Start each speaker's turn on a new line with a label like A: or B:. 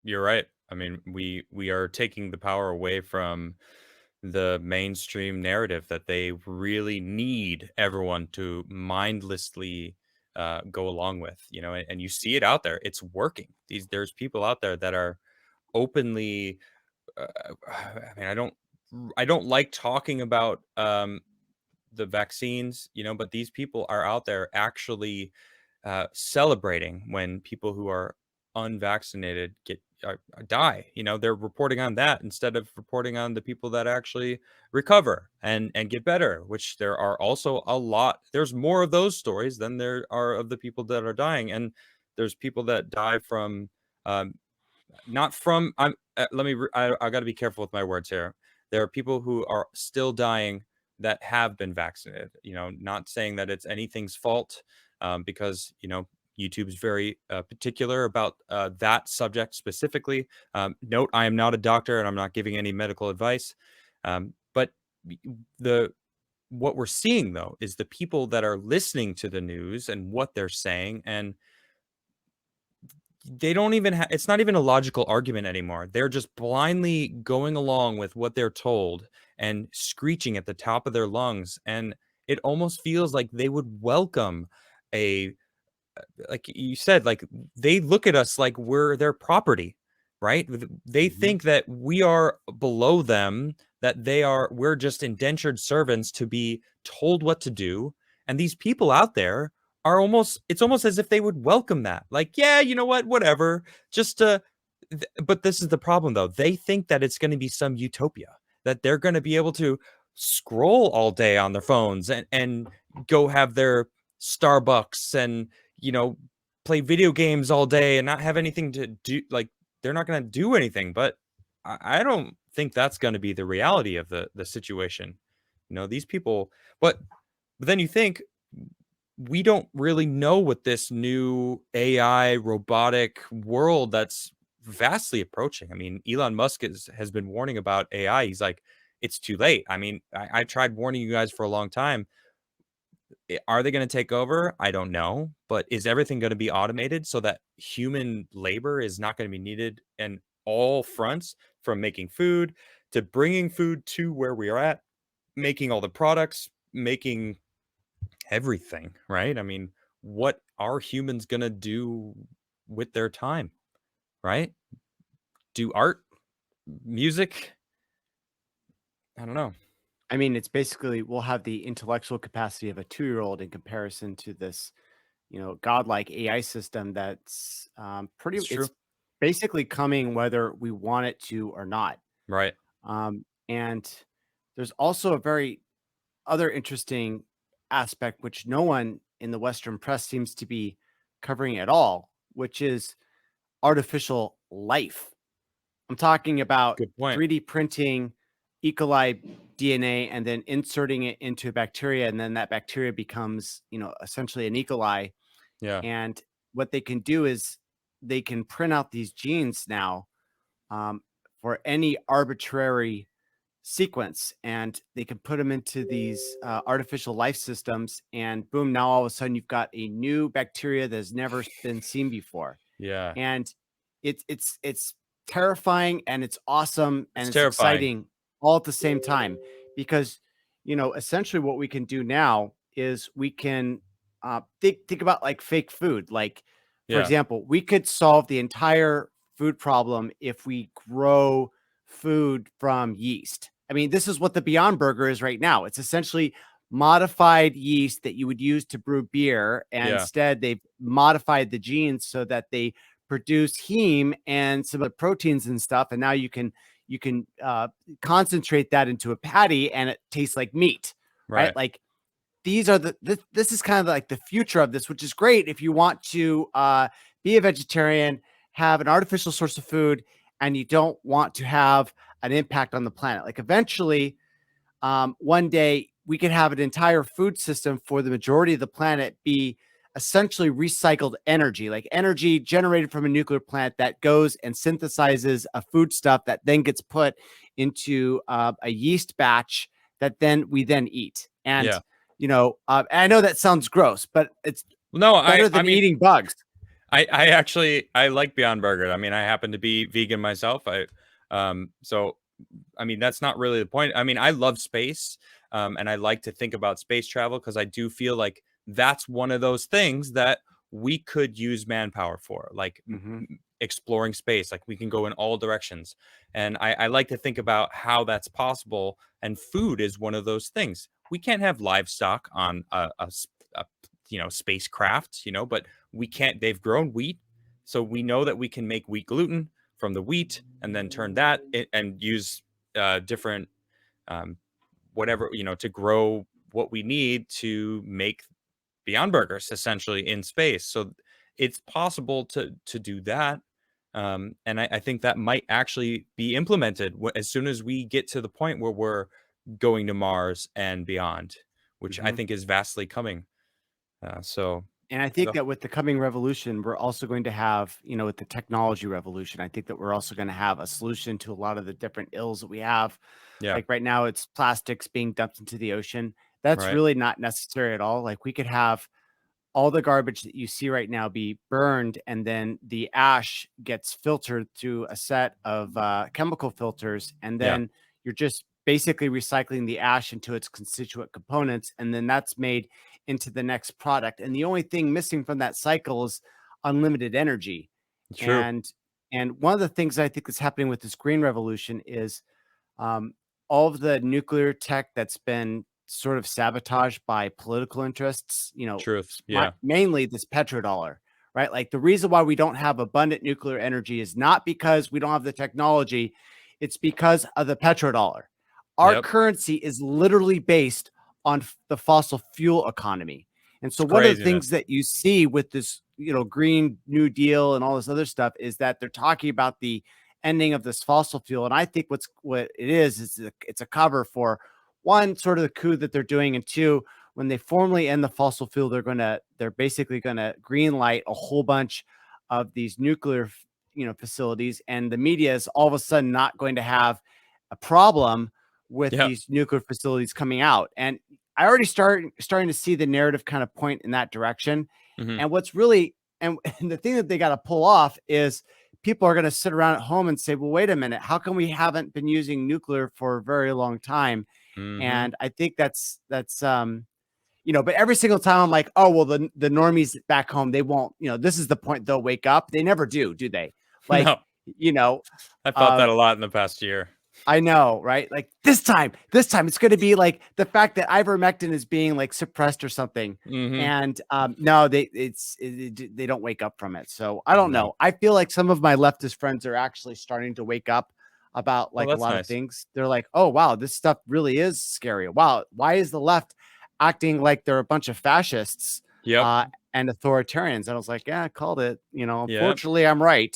A: You're right. I mean, we are taking the power away from the mainstream narrative that they really need everyone to mindlessly go along with, and you see it out there. It's working. There's people out there that are openly. I mean, I don't like talking about the vaccines, but these people are out there actually celebrating when people who are unvaccinated die. They're reporting on that instead of reporting on the people that actually recover and get better. Which there are also a lot. There's more of those stories than there are of the people that are dying, and there's people that die from um, not from. I'm. Let me. I got to be careful with my words here. There are people who are still dying that have been vaccinated. Not saying that it's anything's fault, because YouTube's very particular about that subject specifically. Note: I am not a doctor, and I'm not giving any medical advice. But the what we're seeing though is the people that are listening to the news and what they're saying, and they don't even it's not even a logical argument anymore. They're just blindly going along with what they're told and screeching at the top of their lungs, and it almost feels like they would welcome a like you said, like they look at us like we're their property, right? They
B: Hmm.
A: think that we are below them, that we're just indentured servants to be told what to do. And these people out there it's almost as if they would welcome that. Like, yeah, you know what, whatever. But this is the problem though. They think that it's going to be some utopia, that they're going to be able to scroll all day on their phones and go have their Starbucks and you know, play video games all day and not have anything to do. Like they're not going to do anything. But I don't think that's going to be the reality of the situation. These people. But then you think we don't really know what this new AI robotic world that's vastly approaching. I mean, Elon Musk has been warning about AI. He's like, it's too late. I mean, I tried warning you guys for a long time. Are they going to take over? I don't know. But is everything going to be automated so that human labor is not going to be needed in all fronts, from making food to bringing food to where we are at, making all the products, making everything, right? I mean, what are humans going to do with their time, right? Do art, music? I don't know.
B: I mean, it's basically we'll have the intellectual capacity of a 2-year-old in comparison to this, godlike AI system that's pretty.
A: It's true.
B: It's basically coming whether we want it to or not.
A: Right.
B: And there's also a very other interesting aspect which no one in the Western press seems to be covering at all, which is artificial life. I'm talking about
A: Good point.
B: 3D printing E. coli DNA and then inserting it into a bacteria, and then that bacteria becomes, essentially an E. coli.
A: Yeah.
B: And what they can do is they can print out these genes now, um, for any arbitrary sequence, and they can put them into these artificial life systems, and boom, now all of a sudden you've got a new bacteria that has never been seen before.
A: Yeah.
B: And it's terrifying and it's awesome and
A: It's
B: it's
A: terrifying.
B: exciting all at the same time, because essentially what we can do now is we can think about like fake food. Like, for
A: Yeah.
B: example, we could solve the entire food problem if we grow food from yeast. I mean, this is what the Beyond Burger is right now. It's essentially modified yeast that you would use to brew beer, and
A: Yeah.
B: instead they've modified the genes so that they produce heme and some of the proteins and stuff, and now you can concentrate that into a patty and it tastes like meat, right?
A: Right.
B: Like, these are this is kind of like the future of this, which is great if you want to be a vegetarian, have an artificial source of food, and you don't want to have an impact on the planet. Like, eventually, one day we could have an entire food system for the majority of the planet be essentially recycled energy, like energy generated from a nuclear plant that goes and synthesizes a food stuff that then gets put into a yeast batch that then we then eat. And
A: Yeah.
B: I know that sounds gross, but it's
A: Well, no,
B: better
A: I
B: than
A: mean,
B: eating bugs.
A: I actually I like Beyond Burger. I mean, I happen to be vegan myself. So I mean, that's not really the point. I mean, I love space, and I like to think about space travel because I do feel like that's one of those things that we could use manpower for, like
B: Hmm.
A: exploring space. Like we can go in all directions, and I like to think about how that's possible. And food is one of those things. We can't have livestock on a spacecraft, but we can't. They've grown wheat, so we know that we can make wheat gluten from the wheat and then turn that and use different um, whatever to grow what we need to make Beyond Burgers essentially in space. So it's possible to do that, and I think that might actually be implemented as soon as we get to the point where we're going to Mars and beyond, which I
B: Hmm.
A: think is vastly coming. So
B: And I think that with the coming revolution, we're also going to have, with the technology revolution, I think that we're also going to have a solution to a lot of the different ills that we have.
A: yeah,
B: Like right now, it's plastics being dumped into the ocean. That's
A: right,
B: really not necessary at all. Like we could have all the garbage that you see right now be burned, and then the ash gets filtered through a set of chemical filters, and
A: yeah,
B: then you're just basically recycling the ash into its constituent components, and then that's made into the next product. And the only thing missing from that cycle is unlimited energy.
A: true,
B: And one of the things I think is happening with this green revolution is um, all of the nuclear tech that's been sort of sabotaged by political interests,
A: truth, yeah,
B: mainly this petrodollar, right? Like the reason why we don't have abundant nuclear energy is not because we don't have the technology, it's because of the petrodollar. Our
A: yep,
B: currency is literally based on the fossil fuel economy. And
A: it's
B: so one of the
A: craziness.
B: things that you see with this, green new deal and all this other stuff is that they're talking about the ending of this fossil fuel. And I think what it is it's a cover for one, sort of the coup that they're doing, and two, when they formally end the fossil fuel, they're basically gonna green light a whole bunch of these nuclear facilities, and the media is all of a sudden not going to have a problem with
A: Yep.
B: these nuclear facilities coming out. And I already starting to see the narrative kind of point in that direction.
A: Hmm.
B: And what's really and the thing that they got to pull off is people are going to sit around at home and say, well, wait a minute, how come we haven't been using nuclear for a very long time?
A: Hmm.
B: And I think but every single time I'm like, oh, well, the normies back home, they won't, this is the point, they'll wake up. They never do they? Like,
A: No,
B: you know,
A: I thought
B: uh,
A: that a lot in the past year.
B: I know, right? Like this time it's going to be like the fact that ivermectin is being like suppressed or something.
A: Hmm.
B: And no, they don't wake up from it. So I don't
A: No.
B: know. I feel like some of my leftist friends are actually starting to wake up about
A: Well,
B: like a
A: that's
B: lot of
A: nice.
B: things. They're like, oh wow, this stuff really is scary. Wow, why is the left acting like they're a bunch of fascists
A: Yep.
B: uh, and authoritarians? And I was like, yeah, I called it.
A: Yep.
B: Unfortunately, I'm right.